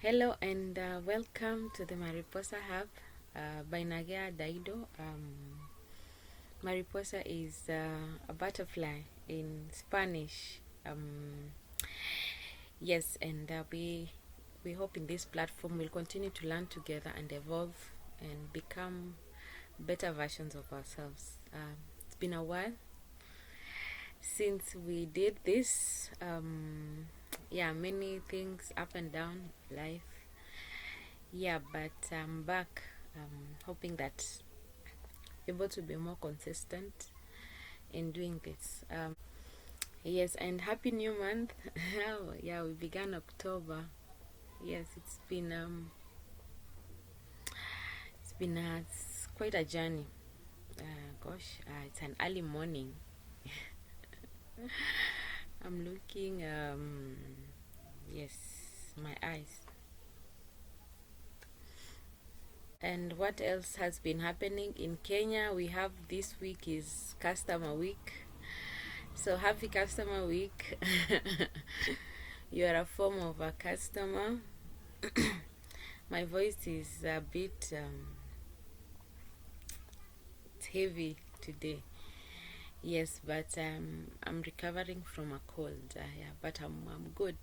Hello and welcome to the Mariposa Hub by Nagea Daido. Mariposa is a butterfly in Spanish. Yes, and we hope in this platform we'll continue to learn together and evolve and become better versions of ourselves. It's been a while since we did this. Many things up and down life. But I'm back, hoping that able to be more consistent in doing this. Yes, and happy new month. We began October. Yes, it's been it's quite a journey. It's an early morning. I'm looking yes, my eyes. And what else has been happening in Kenya? We have this week is customer week. So happy customer week. You are a form of a customer. My voice is a bit it's heavy today. Yes, but I'm recovering from a cold. But I'm good.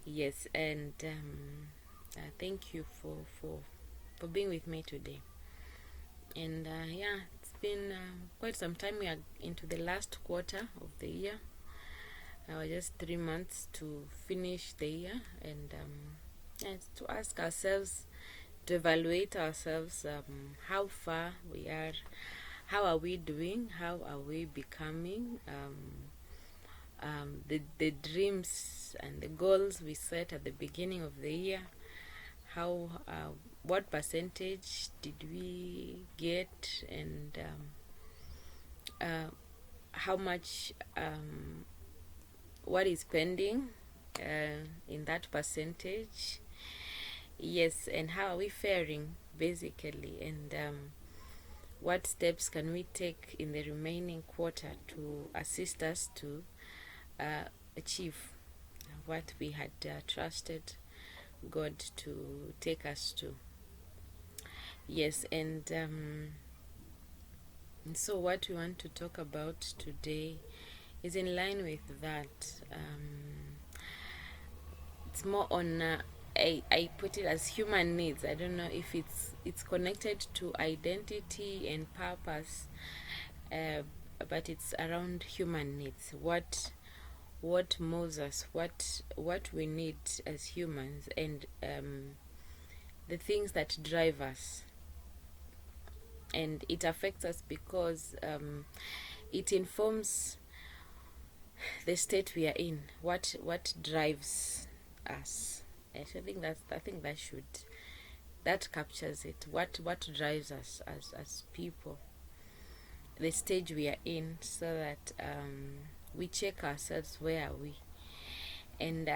Yes, and thank you for being with me today. And it's been quite some time. We are into the last quarter of the year. Just 3 months to finish the year, and it's to ask ourselves, to evaluate ourselves, how far we are, how are we doing, how are we becoming, the dreams and the goals we set at the beginning of the year, how what percentage did we get, and how much what is pending in that percentage. Yes, and how are we faring basically, and what steps can we take in the remaining quarter to assist us to achieve what we had trusted God to take us to. Yes, and so what we want to talk about today is in line with that. It's more on I put it as human needs. I don't know if it's connected to identity and purpose, but it's around human needs. What moves us, what we need as humans, and the things that drive us. And it affects us because it informs the state we are in. What drives us? I think that captures it. What drives us as people, the stage we are in, so that we check ourselves, where are we. And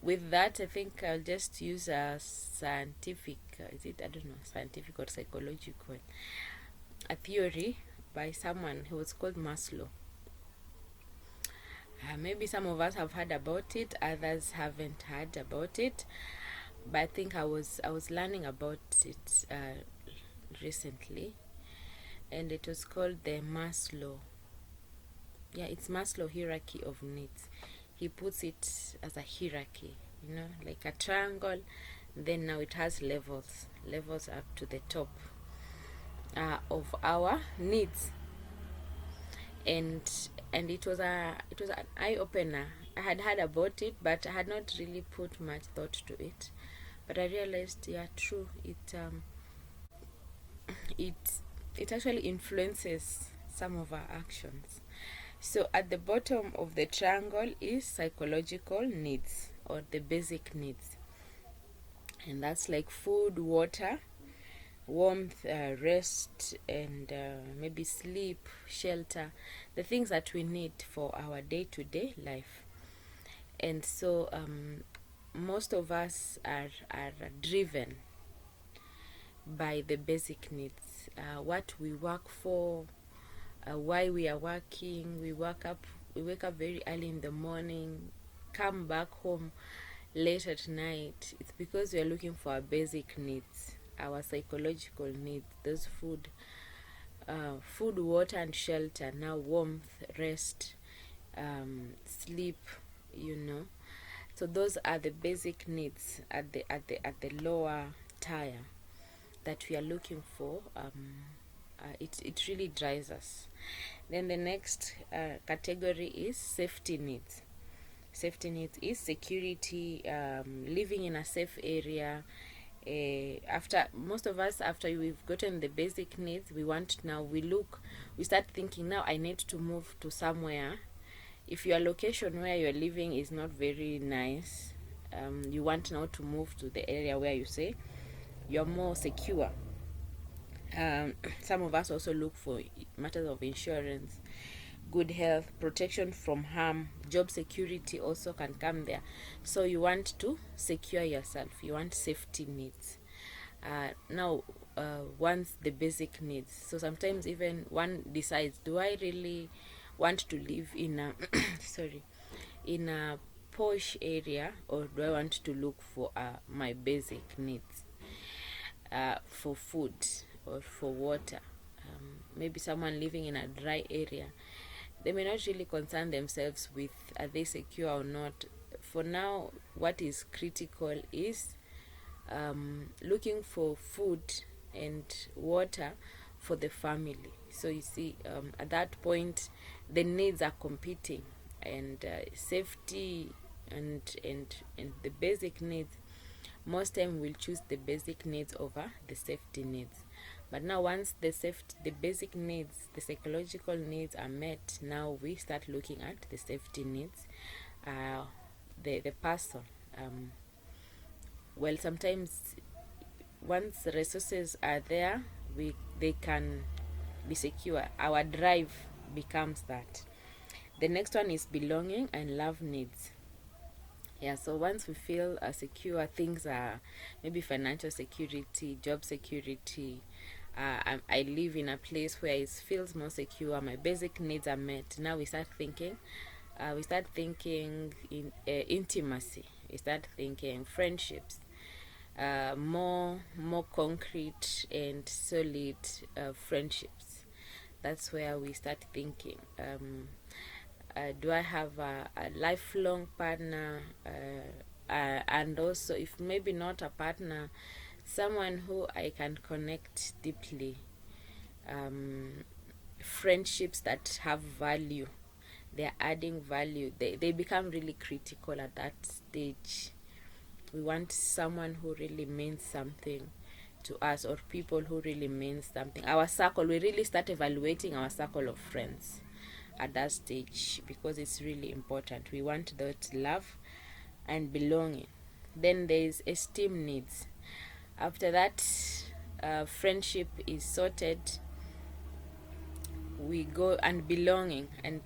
with that, I think I'll just use a scientific, scientific or psychological, a theory by someone who was called Maslow. Maybe some of us have heard about it, others haven't heard about it, but I think I was learning about it recently, and it was called the Maslow. It's Maslow hierarchy of needs. He puts it as a hierarchy, like a triangle. Then now it has levels up to the top of our needs. And it was an eye opener. I had heard about it, but I had not really put much thought to it. But I realized, true. It actually influences some of our actions. So at the bottom of the triangle is psychological needs, or the basic needs, and that's like food, water, warmth, rest, and maybe sleep, shelter, the things that we need for our day-to-day life. And so most of us are driven by the basic needs, what we work for, why we are working. We wake up very early in the morning, come back home late at night, it's because we are looking for our basic needs, our psychological needs, those food, water, and shelter. Now warmth, rest, sleep, you know. So those are the basic needs at the lower tier that we are looking for. It really drives us. Then the next category is safety needs. Safety needs is security, living in a safe area. After most of us, after we've gotten the basic needs, we start thinking, now I need to move to somewhere. If your location where you're living is not very nice, you want now to move to the area where you say you're more secure. Some of us also look for matters of insurance, good health, protection from harm, job security also can come there. So you want to secure yourself, you want safety needs. Now once the basic needs, so sometimes even one decides, do I really want to live in a in a posh area, or do I want to look for my basic needs, for food or for water? Maybe someone living in a dry area, they may not really concern themselves with are they secure or not. For now, what is critical is looking for food and water for the family. So you see, at that point, the needs are competing, and safety and the basic needs, most time we'll choose the basic needs over the safety needs. But now once the basic needs, the psychological needs are met, now we start looking at the safety needs. The person, well, sometimes once the resources are there, they can be secure. Our drive becomes that. The next one is belonging and love needs. Yeah, so once we feel secure, things are maybe financial security, job security. I live in a place where it feels more secure. My basic needs are met. Now we start thinking. We start thinking in intimacy. We start thinking friendships. More concrete and solid friendships. That's where we start thinking. Do I have a lifelong partner? And also, if maybe not a partner, someone who I can connect deeply. Friendships that have value, they're adding value, they become really critical at that stage. We want someone who really means something to us, or people who really means something. Our circle, we really start evaluating our circle of friends at that stage, because it's really important. We want that love and belonging. Then there is esteem needs. After that, friendship is sorted, we go and belonging. And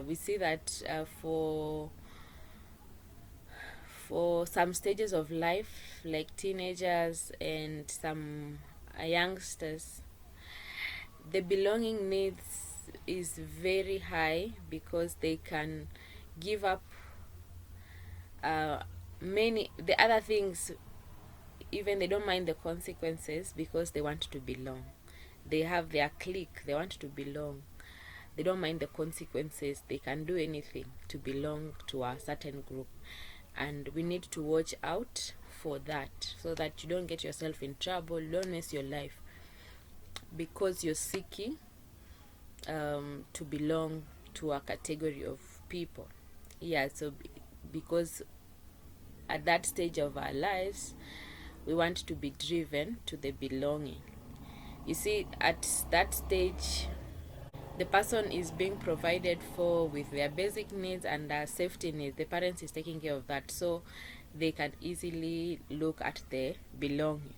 we see that for some stages of life, like teenagers and some youngsters, the belonging needs is very high, because they can give up many the other things. Even they don't mind the consequences, because they want to belong. They have their clique, they want to belong. They don't mind the consequences. They can do anything to belong to a certain group. And we need to watch out for that, so that you don't get yourself in trouble, you don't mess your life, because you're seeking to belong to a category of people. Yeah, so because at that stage of our lives, we want to be driven to the belonging. You see, at that stage, the person is being provided for with their basic needs and their safety needs. The parents is taking care of that, so they can easily look at the belonging.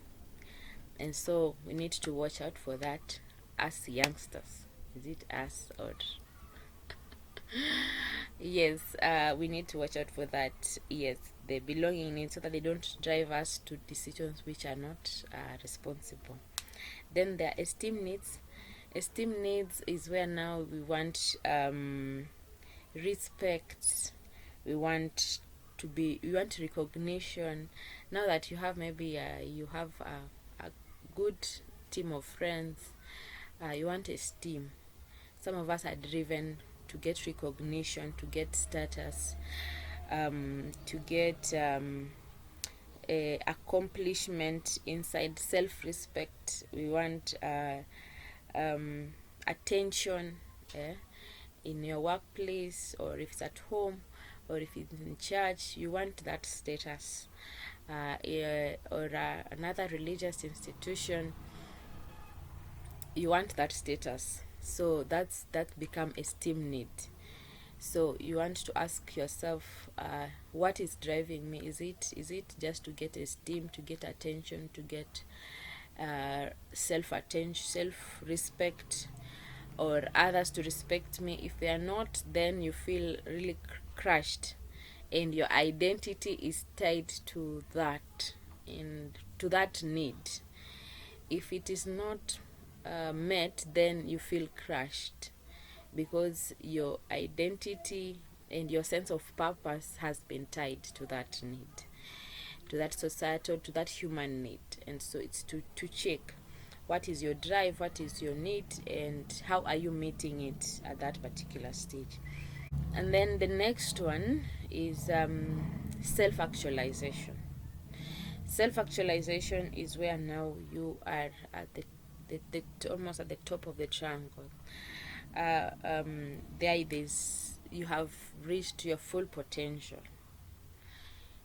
And so we need to watch out for that as youngsters. Is it us or yes, we need to watch out for that. Yes, the belonging needs, so that they don't drive us to decisions which are not responsible. Then there are esteem needs. Esteem needs is where now we want respect, we want you want recognition. Now that you have maybe you have a good team of friends, you want esteem. Some of us are driven to get recognition, to get status, to get accomplishment inside, self-respect. We want attention in your workplace, or if it's at home, or if it's in church. You want that status, or another religious institution. You want that status. So that become esteem need. So you want to ask yourself, what is driving me? Is it just to get esteem, to get attention, to get self-respect, or others to respect me? If they are not, then you feel really crushed, and your identity is tied to that, and to that need. If it is not met, then you feel crushed, because your identity and your sense of purpose has been tied to that need, to that societal, to that human need. And so it's to check what is your drive, what is your need, and how are you meeting it at that particular stage. And then the next one is self-actualization. Self-actualization is where now you are at the almost at the top of the triangle. There's you have reached your full potential.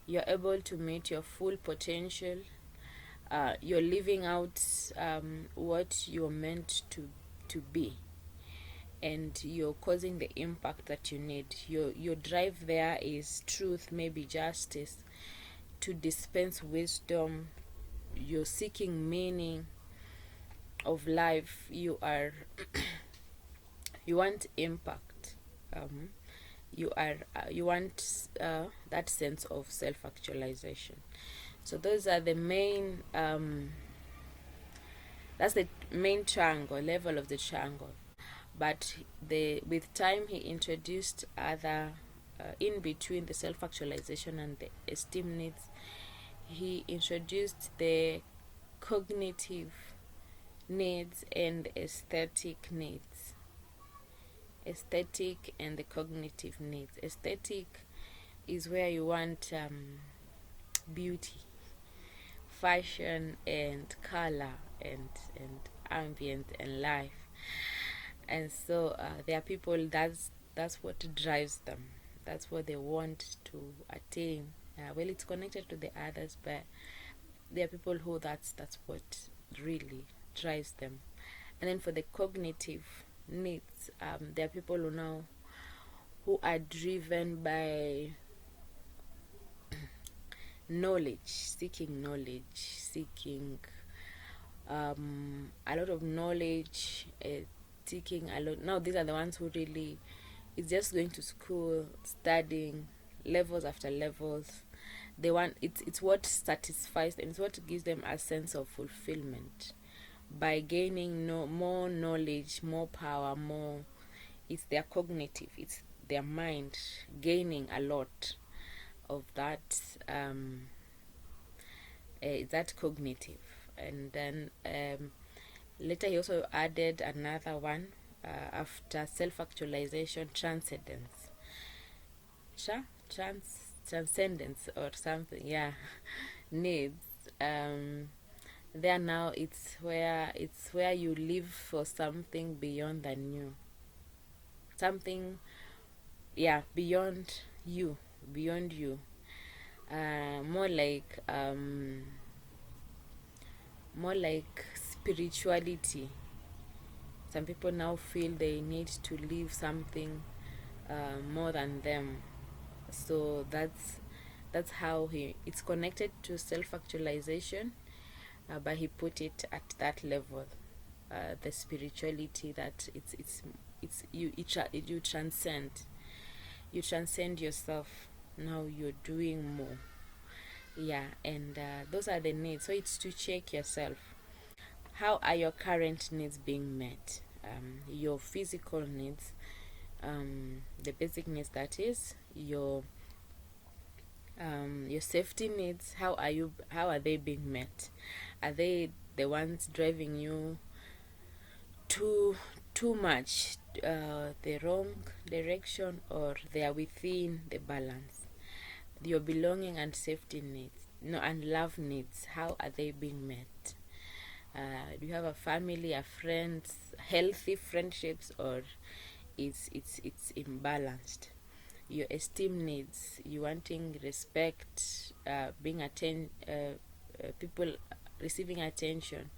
You're able to meet your full potential. You're living out what you're meant to be, and you're causing the impact that you need. Your drive there is truth, maybe justice, to dispense wisdom. You're seeking meaning of life. You want impact. You want that sense of self-actualization. So those are the main that's the main triangle, level of the triangle. But with time he introduced other in between the self-actualization and the esteem needs. He introduced the cognitive needs and aesthetic needs. Aesthetic and the cognitive needs. Aesthetic is where you want beauty, fashion, and color, and ambient and life. And so there are people that's what drives them. That's what they want to attain. Well, it's connected to the others, but there are people who that's what really drives them. And then for the cognitive needs, there are people who are driven by knowledge, seeking a lot of knowledge, seeking a lot. Now these are the ones who really is just going to school, studying levels after levels. They want it's what satisfies them. It's what gives them a sense of fulfillment by gaining more knowledge, more power, more. It's their cognitive, it's their mind gaining a lot of that. That cognitive. And then later he also added another one after self-actualization, transcendence. Transcendence or something, yeah. Needs. There now it's where you live for something beyond the new. Something, yeah, beyond you. More like spirituality. Some people now feel they need to live something more than them. So that's how it's connected to self-actualization, but he put it at that level, the spirituality that you transcend yourself. Now you're doing more. Yeah, and those are the needs. So it's to check yourself. How are your current needs being met? Your physical needs, the basic needs, that is your Your safety needs, how are they being met? Are they the ones driving you too too much the wrong direction, or they are within the balance? Your belonging and safety needs, no, and love needs, how are they being met? Do you have a family, a friends, healthy friendships, or it's imbalanced? Your esteem needs, you wanting respect, people receiving attention,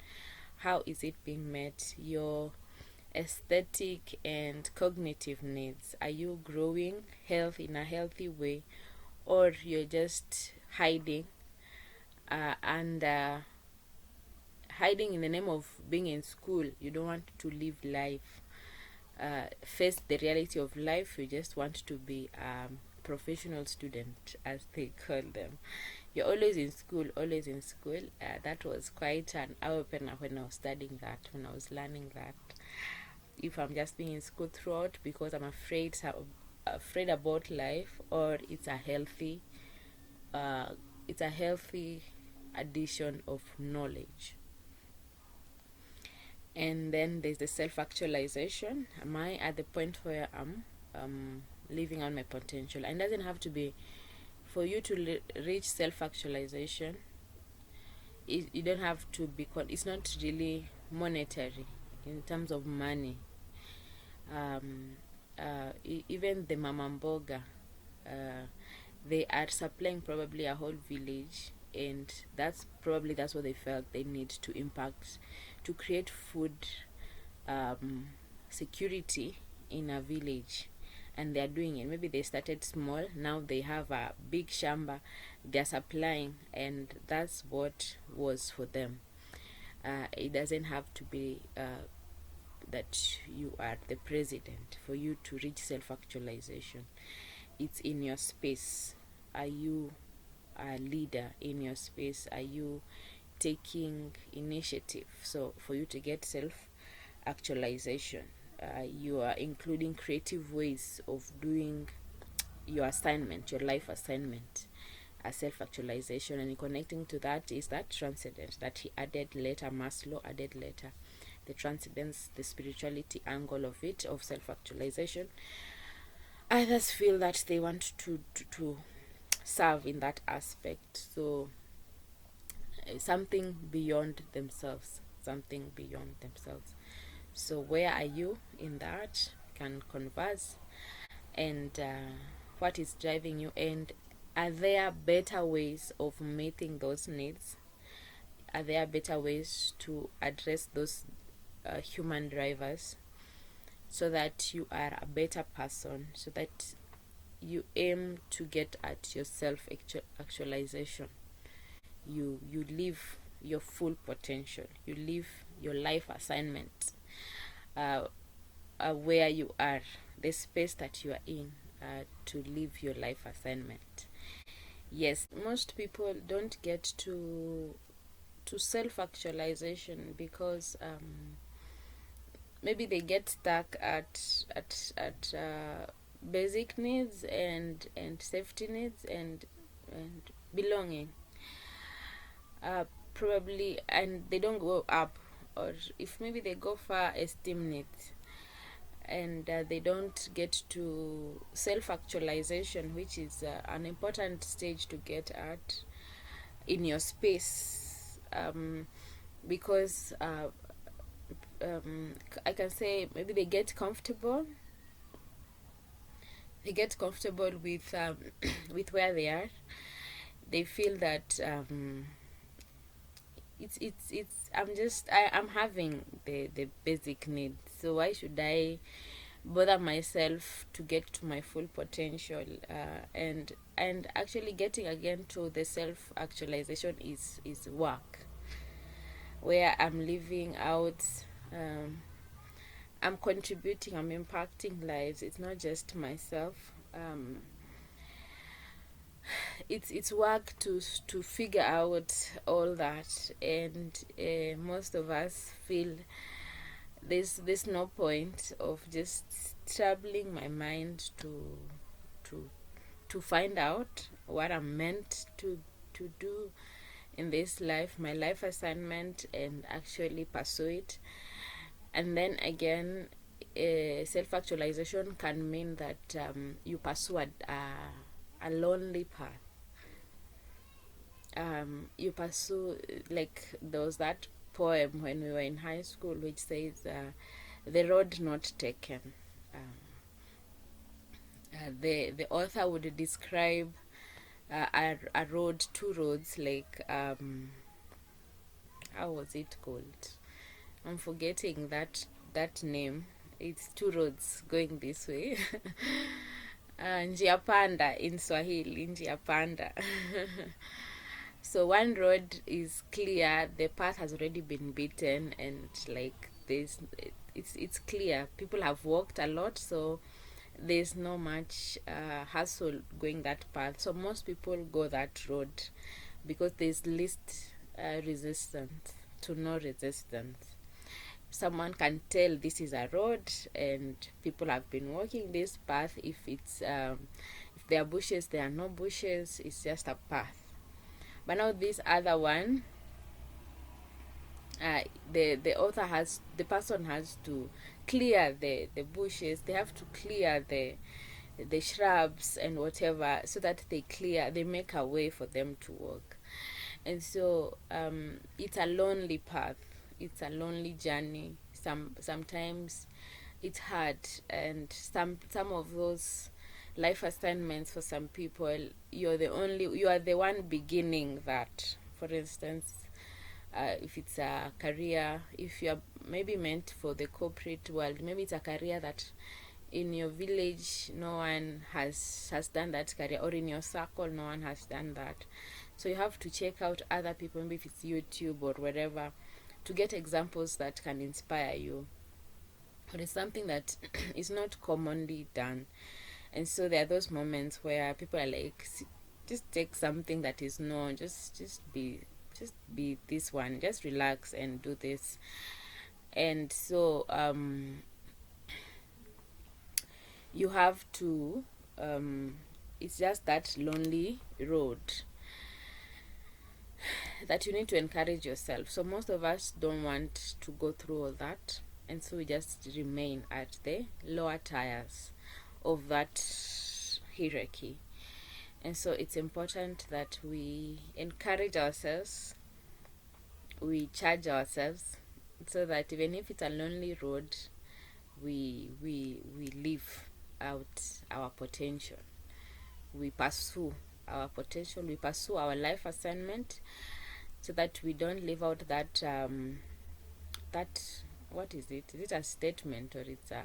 how is it being met? Your aesthetic and cognitive needs, are you growing health in a healthy way, or you're just hiding and hiding in the name of being in school? You don't want to live life, face the reality of life. You just want to be a professional student, as they call them. You're always in school, always in school. That was quite an eye-opener when I was studying that, when I was learning that. If I'm just being in school throughout because I'm afraid about life, or it's a healthy addition of knowledge. And then there's the self-actualization. Am I at the point where I'm living on my potential? And it doesn't have to be for you to reach self-actualization. You don't have to be it's not really monetary in terms of money. Even the mama mboga, they are supplying probably a whole village, and that's what they felt they need to impact, to create food security in a village. And they are doing it. Maybe they started small, now they have a big shamba, they're supplying, and that's what was for them. It doesn't have to be that you are the president for you to reach self-actualization. It's in your space. Are you a leader in your space? Are you taking initiative? So for you to get self-actualization, you are including creative ways of doing your assignment, your life assignment, a self-actualization. And connecting to that is that transcendence that he added later, Maslow added later, the transcendence, the spirituality angle of it, of self-actualization. Others feel that they want to serve in that aspect, so something beyond themselves. So where are you in that? Can converse, and what is driving you, and are there better ways of meeting those needs? Are there better ways to address those human drivers, so that you are a better person, so that you aim to get at your self-actualization? You live your full potential, you live your life assignment, where you are, the space that you are in, to live your life assignment. Yes, most people don't get to self-actualization because maybe they get stuck at basic needs and safety needs and belonging, probably, and they don't go up. Or if maybe they go for esteem needs, and they don't get to self-actualization, which is an important stage to get at in your space, because I can say maybe they get comfortable with with where they are. They feel that I'm having the basic needs, so why should I bother myself to get to my full potential? And actually getting again to the self actualization is work, where I'm living out, I'm contributing, I'm impacting lives. It's not just myself. It's work to figure out all that, and most of us feel there's no point of just troubling my mind to find out what I'm meant to do in this life, my life assignment, and actually pursue it. And then again, self-actualization can mean that you pursue a lonely path. You pursue, like there was that poem when we were in high school which says, the road not taken. The author would describe a road, two roads, like how was it called? I'm forgetting that name. It's two roads going this way. Njia panda in Swahili, njia panda. So one road is clear, the path has already been beaten, and like it's clear. People have walked a lot, so there's no much hassle going that path. So most people go that road because there's least resistance to no resistance. Someone can tell this is a road and people have been walking this path. If there are bushes, there are no bushes, it's just a path. But now this other one, the person has to clear the bushes. They have to clear the shrubs and whatever, so that they make a way for them to walk. And so it's a lonely path, it's a lonely journey. Sometimes it's hard, and some of those life assignments, for some people, you are the one beginning that. For instance, if it's a career, if you're maybe meant for the corporate world, maybe it's a career that in your village no one has done that career, or in your circle no one has done that. So you have to check out other people, maybe if it's YouTube or wherever, to get examples that can inspire you. But it's something that is not commonly done. And so there are those moments where people are like, just take something that is known, just be this one, just relax and do this. And so you have to it's just that lonely road that you need to encourage yourself. So most of us don't want to go through all that, and so we just remain at the lower tiers of that hierarchy. And so it's important that we encourage ourselves, we charge ourselves, so that even if it's a lonely road, we live out our potential. We pursue our potential, we pursue our life assignment, so that we don't live out that what is it? Is it a statement or it's a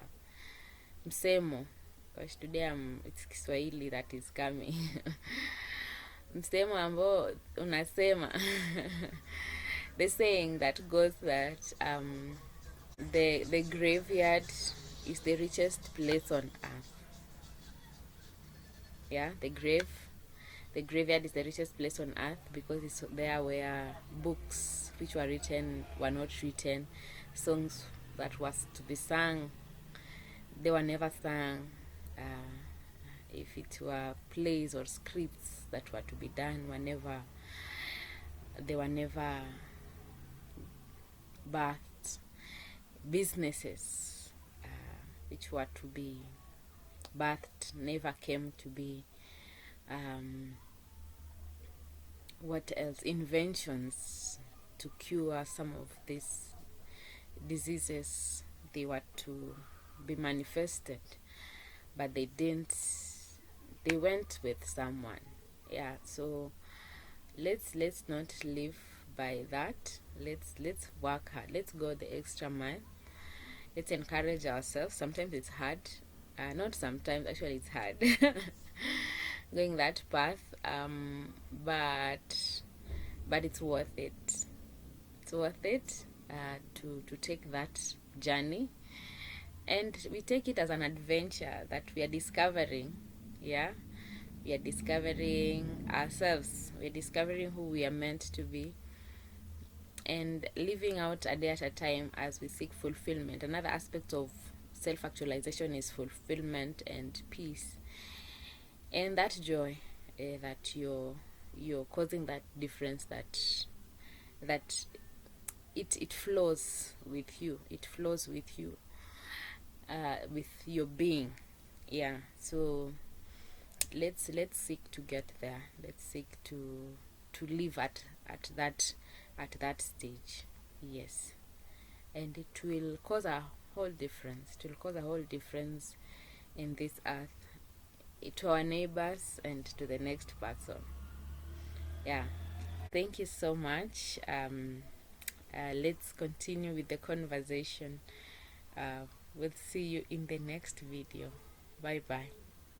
msemo? Because today it's Kiswahili that is coming. Msemo ambao unasema the saying that goes that the graveyard is the richest place on earth. Yeah, the graveyard is the richest place on earth, because it's there where books which were written were not written, songs that was to be sung, they were never sung. If it were plays or scripts that were to be done, they were never birthed. Businesses which were to be birthed never came to be. What else? Inventions to cure some of these diseases, they were to be manifested, but they didn't. They went with someone. Yeah, so let's not live by that. Let's work hard. Let's go the extra mile. Let's encourage ourselves. Sometimes it's hard. Not sometimes, actually it's hard. Going that path, but it's worth it. It's worth it to take that journey, and we take it as an adventure that we are discovering. Yeah, we are discovering ourselves. We are discovering who we are meant to be, and living out a day at a time as we seek fulfillment. Another aspect of self-actualization is fulfillment and peace, and that joy. that you're causing that difference, that it flows with you, it flows with you, with your being. Yeah, so let's seek to get there. Let's seek to live at that stage. Yes, and it will cause a whole difference. It will cause a whole difference in this earth, to our neighbors and to the next person. Yeah, thank you so much. Let's continue with the conversation. We'll see you in the next video. Bye bye.